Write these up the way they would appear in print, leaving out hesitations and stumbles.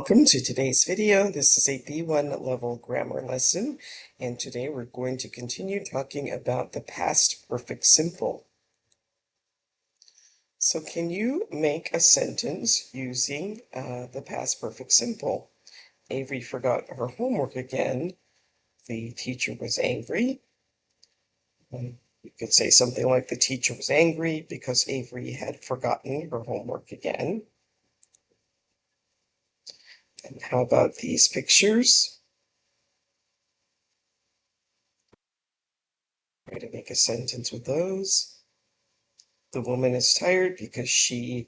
Welcome to today's video. This is a B1 level grammar lesson, and today we're going to continue talking about the past perfect simple. So can you make a sentence using the past perfect simple? Avery forgot her homework again. The teacher was angry. You could say something like the teacher was angry because Avery had forgotten her homework again. And how about these pictures? Try to make a sentence with those. The woman is tired because she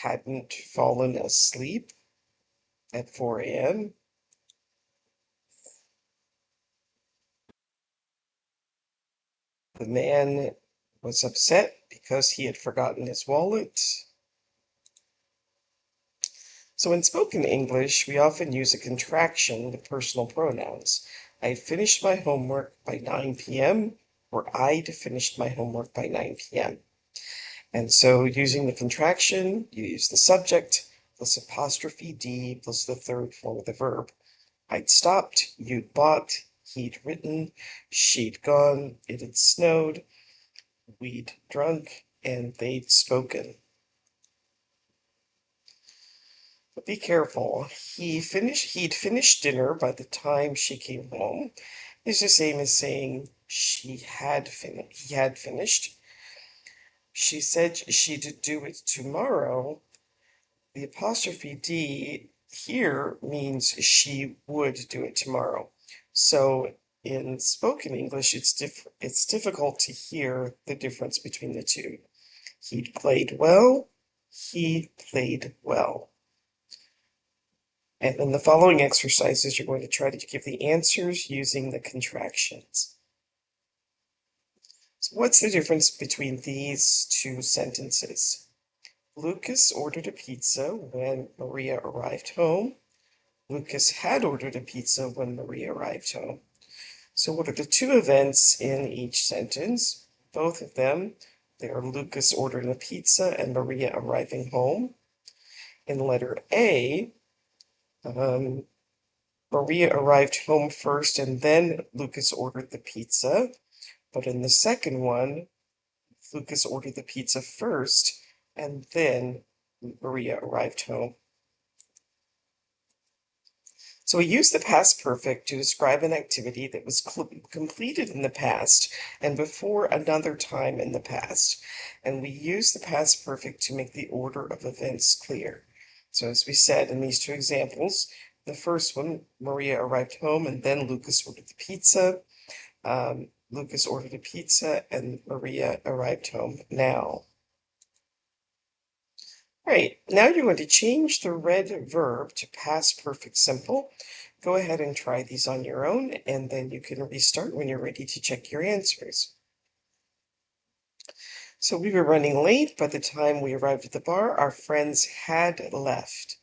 hadn't fallen asleep at 4 a.m. The man was upset because he had forgotten his wallet. So in spoken English, we often use a contraction with personal pronouns. I finished my homework by 9 p.m. or I'd finished my homework by 9 p.m. And so using the contraction, you use the subject plus apostrophe D plus the third form of the verb. I'd stopped, you'd bought, he'd written, she'd gone, it had snowed, we'd drunk, and they'd spoken. But be careful. He'd finished dinner by the time she came home. It's the same as saying he had finished. She said she'd do it tomorrow. The apostrophe D here means she would do it tomorrow. So in spoken English, it's difficult to hear the difference between the two. He'd played well, he played well. And in the following exercises, you're going to try to give the answers using the contractions. So what's the difference between these two sentences? Lucas ordered a pizza when Maria arrived home. Lucas had ordered a pizza when Maria arrived home. So what are the two events in each sentence? Both of them, they are Lucas ordering a pizza and Maria arriving home. In letter A, Maria arrived home first and then Lucas ordered the pizza. But in the second one, Lucas ordered the pizza first and then Maria arrived home. So we use the past perfect to describe an activity that was completed in the past and before another time in the past. And we use the past perfect to make the order of events clear. So as we said in these two examples, the first one, Maria arrived home and then Lucas ordered the pizza. Lucas ordered a pizza and Maria arrived home now. All right, now you're going to change the red verb to past perfect simple. Go ahead and try these on your own, and then you can restart when you're ready to check your answers. So we were running late. By the time we arrived at the bar, our friends had left.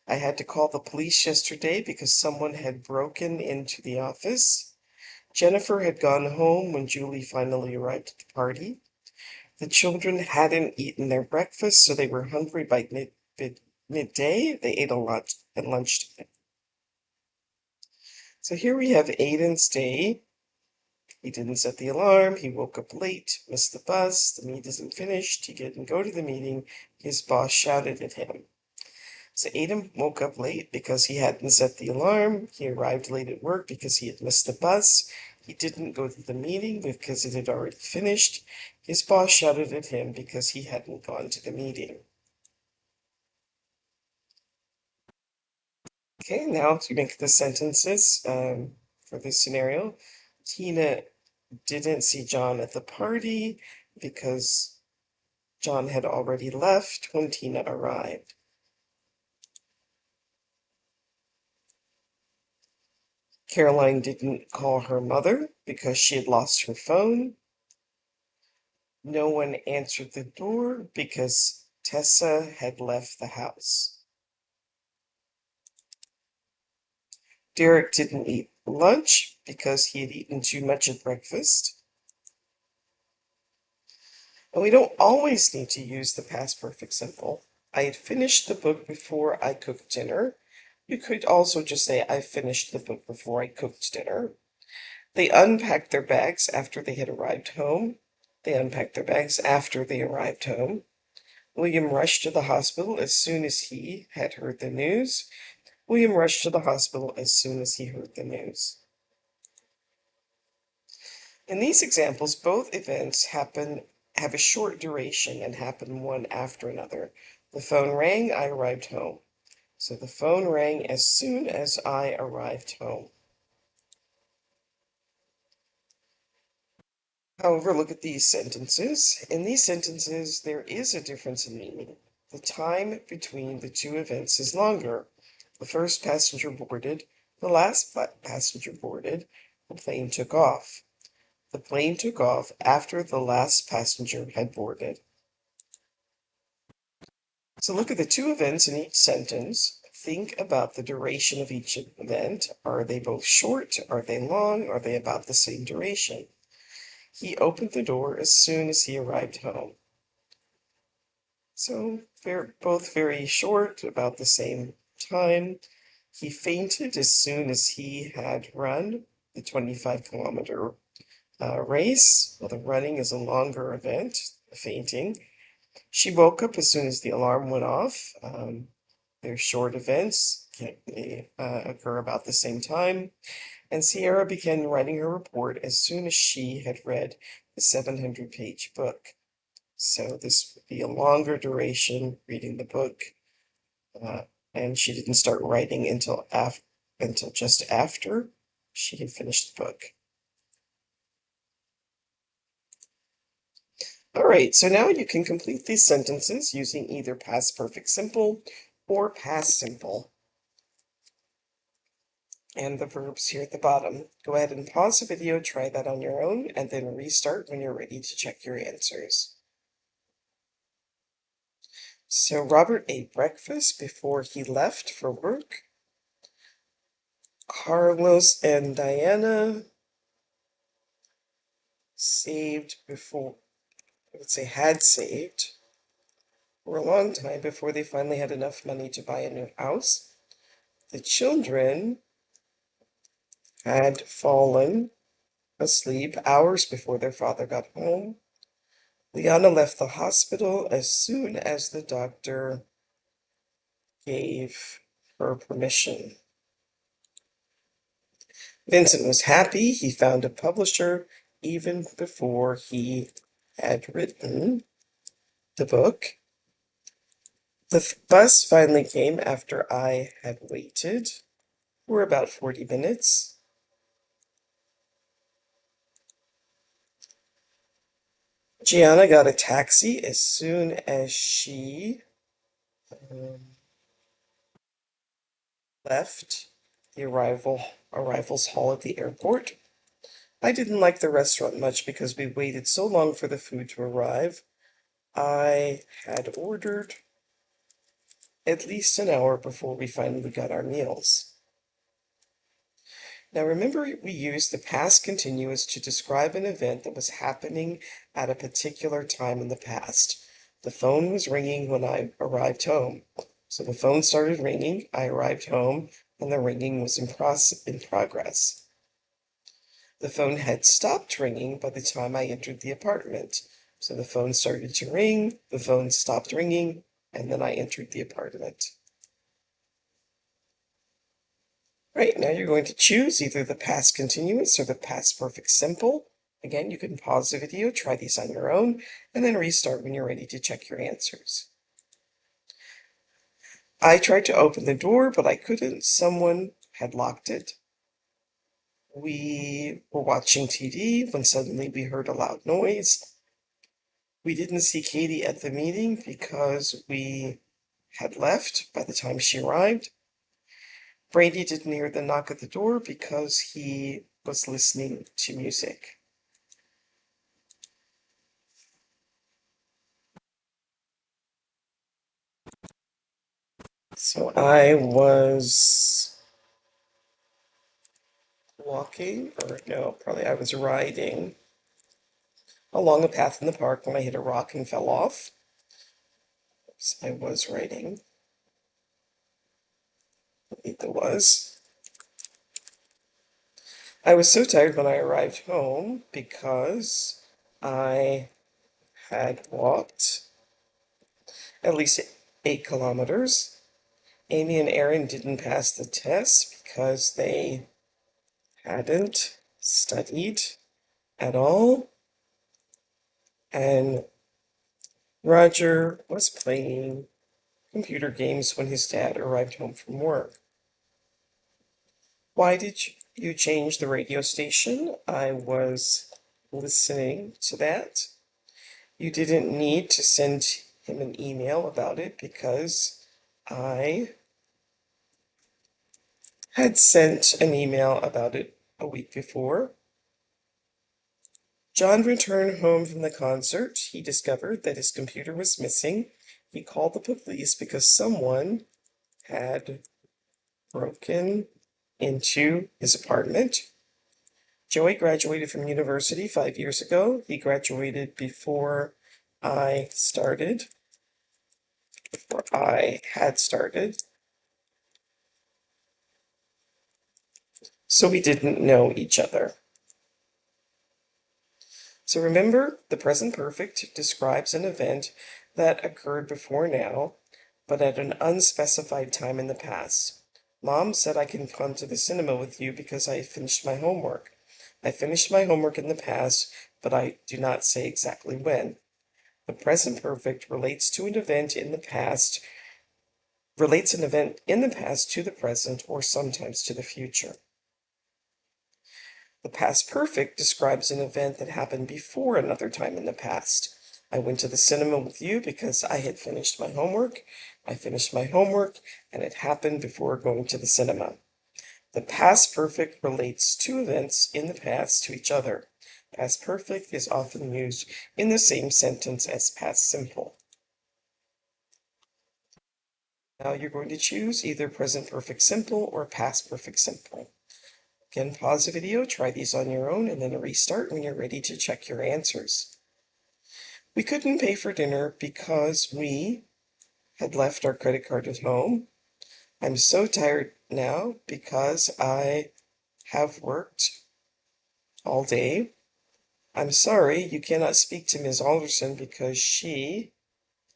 I had to call the police yesterday because someone had broken into the office. Jennifer had gone home when Julie finally arrived at the party. The children hadn't eaten their breakfast, so they were hungry by midday. They ate a lot at lunchtime. So here we have Aiden's day. He didn't set the alarm. He woke up late, missed the bus. The meet isn't finished. He didn't go to the meeting. His boss shouted at him. So Aiden woke up late because he hadn't set the alarm. He arrived late at work because he had missed the bus. He didn't go to the meeting because it had already finished. His boss shouted at him because he hadn't gone to the meeting. Okay, now to make the sentences for this scenario. Tina didn't see John at the party because John had already left when Tina arrived. Caroline didn't call her mother because she had lost her phone. No one answered the door because Tessa had left the house. Derek didn't eat lunch because he had eaten too much at breakfast. And we don't always need to use the past perfect simple. I had finished the book before I cooked dinner. You could also just say, I finished the book before I cooked dinner. They unpacked their bags after they had arrived home. They unpacked their bags after they arrived home. William rushed to the hospital as soon as he had heard the news. William rushed to the hospital as soon as he heard the news. In these examples, both events have a short duration and happen one after another. The phone rang, I arrived home. So the phone rang as soon as I arrived home. However, look at these sentences. In these sentences, there is a difference in meaning. The time between the two events is longer. The first passenger boarded, the last passenger boarded, the plane took off. The plane took off after the last passenger had boarded. So look at the two events in each sentence. Think about the duration of each event. Are they both short? Are they long? Are they about the same duration? He opened the door as soon as he arrived home. So they're both very short, about the same time. He fainted as soon as he had run the 25-kilometer race. Well, the running is a longer event, the fainting. She woke up as soon as the alarm went off. They're short events, they occur about the same time. And Sierra began writing her report as soon as she had read the 700-page book. So this would be a longer duration reading the book, and she didn't start writing until just after she had finished the book. All right, so now you can complete these sentences using either past perfect simple or past simple. And the verbs here at the bottom. Go ahead and pause the video, try that on your own, and then restart when you're ready to check your answers. So Robert ate breakfast before he left for work. Carlos and Diana saved before, I would say had saved, for a long time before they finally had enough money to buy a new house. The children had fallen asleep hours before their father got home. Liana left the hospital as soon as the doctor gave her permission. Vincent was happy. He found a publisher even before he had written the book. The bus finally came after I had waited for about 40 minutes. Gianna got a taxi as soon as she left the arrivals hall at the airport. I didn't like the restaurant much because we waited so long for the food to arrive. I had ordered at least an hour before we finally got our meals. Now remember, we used the past continuous to describe an event that was happening at a particular time in the past. The phone was ringing when I arrived home. So the phone started ringing, I arrived home, and the ringing was in progress. The phone had stopped ringing by the time I entered the apartment. So the phone started to ring, the phone stopped ringing, and then I entered the apartment. Right, now you're going to choose either the past continuous or the past perfect simple. Again, you can pause the video, try these on your own, and then restart when you're ready to check your answers. I tried to open the door, but I couldn't. Someone had locked it. We were watching TV when suddenly we heard a loud noise. We didn't see Katie at the meeting because we had left by the time she arrived. Brady didn't hear the knock at the door because he was listening to music. So I was walking, or no, probably I was riding along a path in the park when I hit a rock and fell off. I was writing. It was. I was so tired when I arrived home because I had walked at least 8 kilometers. Amy and Aaron didn't pass the test because they hadn't studied at all. And Roger was playing computer games when his dad arrived home from work. Why did you change the radio station? I was listening to that. You didn't need to send him an email about it because I had sent an email about it a week before. John returned home from the concert. He discovered that his computer was missing. He called the police because someone had broken into his apartment. Joey graduated from university 5 years ago. He graduated before I had started. So we didn't know each other. So remember, the present perfect describes an event that occurred before now, but at an unspecified time in the past. Mom said I can come to the cinema with you because I finished my homework. I finished my homework in the past, but I do not say exactly when. The present perfect relates an event in the past to the present or sometimes to the future. The past perfect describes an event that happened before another time in the past. I went to the cinema with you because I had finished my homework. I finished my homework, and it happened before going to the cinema. The past perfect relates two events in the past to each other. Past perfect is often used in the same sentence as past simple. Now you're going to choose either present perfect simple or past perfect simple. Again, pause the video, try these on your own, and then restart when you're ready to check your answers. We couldn't pay for dinner because we had left our credit card at home. I'm so tired now because I have worked all day. I'm sorry you cannot speak to Ms. Alderson because she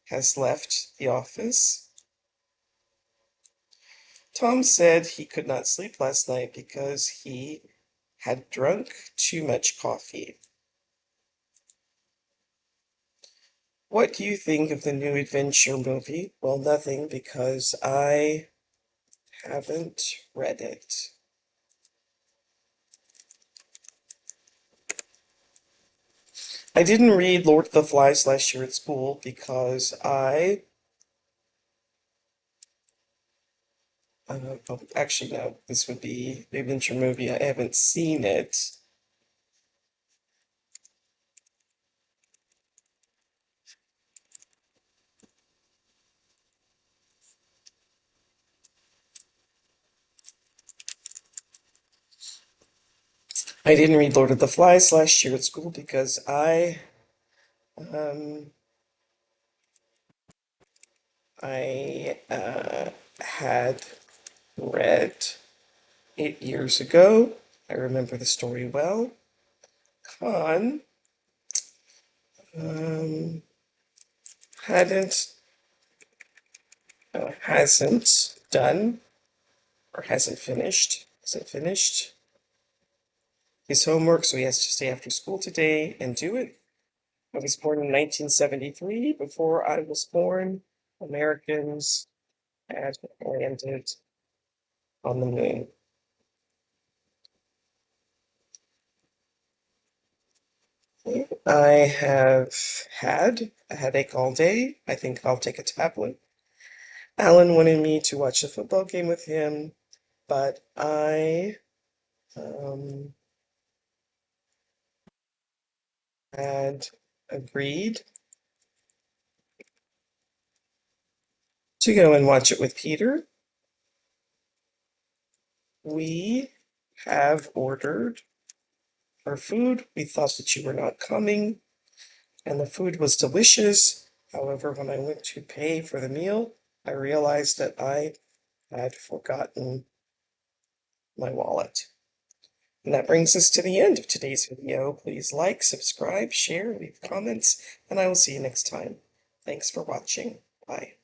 has left the office. Tom said he could not sleep last night because he had drunk too much coffee. What do you think of the new adventure movie? Well, nothing because I haven't read it. I didn't read Lord of the Flies last year at school because actually, no, this would be the adventure movie. I haven't seen it. I didn't read Lord of the Flies last year at school because um, I had read it years ago. I remember the story well. Con um, hadn't hasn't done or hasn't finished his homework, so he has to stay after school today and do it. I was born in 1973. Before I was born, Americans had landed on the moon. I have had a headache all day. I think I'll take a tablet. Alan wanted me to watch a football game with him, but I had agreed to go and watch it with Peter. We have ordered our food. We thought that you were not coming, and the food was delicious. However, when I went to pay for the meal, I realized that I had forgotten my wallet. And that brings us to the end of today's video. Please like, subscribe, share, leave comments, and I will see you next time. Thanks for watching. Bye.